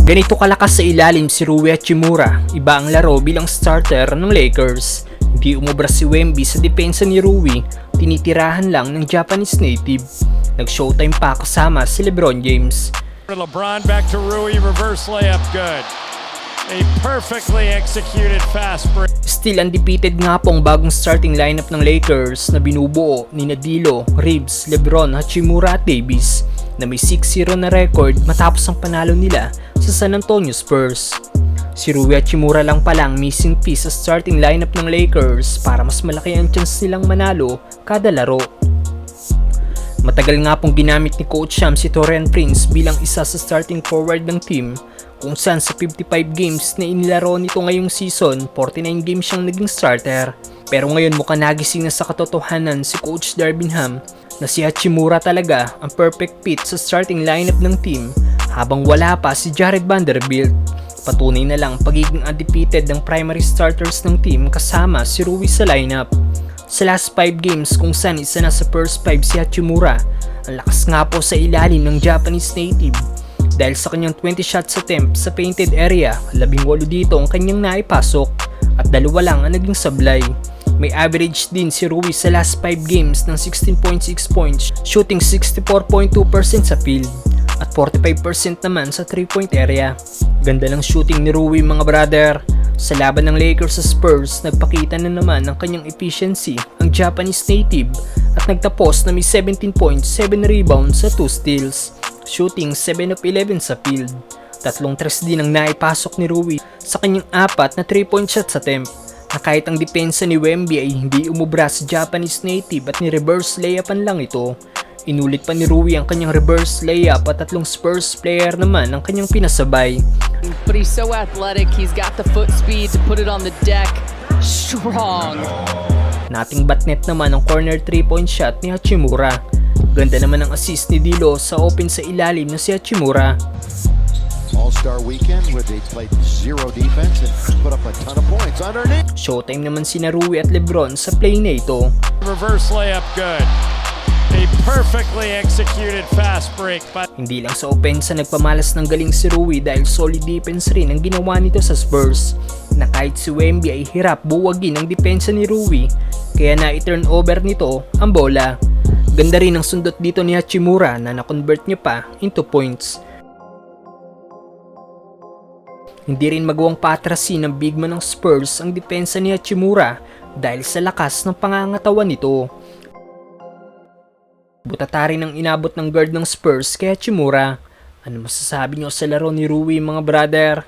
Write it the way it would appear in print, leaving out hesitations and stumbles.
Ganito kalakas sa ilalim si Rui Hachimura, iba ang laro bilang starter ng Lakers. Hindi umubra si Wemby sa depensa ni Rui, tinitirahan lang ng Japanese native. Nag-showtime pa kasama si LeBron James. LeBron back to Rui, reverse layup, good. A perfectly executed fast break. Still undefeated nga po ang bagong starting lineup ng Lakers na binubuo ni D'Lo, Reeves, LeBron, Hachimura at Davis na may 6-0 na record matapos ang panalo nila sa San Antonio Spurs. Si Rui Hachimura lang pala ang missing piece sa starting lineup ng Lakers para mas malaki ang chance nilang manalo kada laro. Matagal nga pong ginamit ni Coach Sham si Taurean Prince bilang isa sa starting forward ng team, kung saan sa 55 games na inilaro nito ngayong season, 49 games siyang naging starter. Pero ngayon mukhang nagising na sa katotohanan si Coach Darvin Ham na si Hachimura talaga ang perfect fit sa starting lineup ng team habang wala pa si Jared Vanderbilt. Patunay na lang pagiging undefeated ng primary starters ng team kasama si Rui sa lineup. Sa last 5 games kung saan isa na sa first 5 si Hachimura, ang lakas nga po sa ilalim ng Japanese native. Dahil sa kanyang 20 shots attempt sa painted area, 18 dito ang kanyang naipasok at 2 lang ang naging sablay. May average din si Rui sa last 5 games ng 16.6 points, shooting 64.2% sa field at 45% naman sa 3-point area. Ganda ng shooting ni Rui mga brother. Sa laban ng Lakers sa Spurs, nagpakita na naman ng kanyang efficiency ang Japanese native at nagtapos na may 17 points, 7 rebounds sa 2 steals, shooting 7 of 11 sa field. 3 tres din ang naipasok ni Rui sa kanyang 4 na 3-point shots attempt, na kahit ang depensa ni Wemby ay hindi umubra sa Japanese native at ni-reverse layupan lang ito. Inulit pa ni Rui ang kanyang reverse layup at 3 Spurs player naman ang kanyang pinasabay. But he's so athletic, he's got the foot speed to put it on the deck. Strong. Nating batnet naman ang corner 3-point shot ni Hachimura. Ganda naman ang assist ni D'Lo sa open sa ilalim na si Hachimura. All-Star weekend where they played zero defense and put up a ton of points underneath. Showtime naman sina Rui at LeBron sa play na ito. Reverse layup, good. A perfectly executed fast break. Hindi lang sa opensa nagpamalas ng galing si Rui dahil solid defense rin ang ginawa nito sa Spurs, na kahit si Wemby ay hirap buwagin ang depensa ni Rui, kaya na-turn over nito ang bola. Ganda rin ang sundot dito ni Hachimura na na-convert niya pa into points. Hindi rin magawang patrasin ng big man ng Spurs ang depensa ni Hachimura dahil sa lakas ng pangangatawan nito. Butata rin ang inabot ng guard ng Spurs kay Hachimura. Ano masasabi niyo sa laro ni Rui mga brother?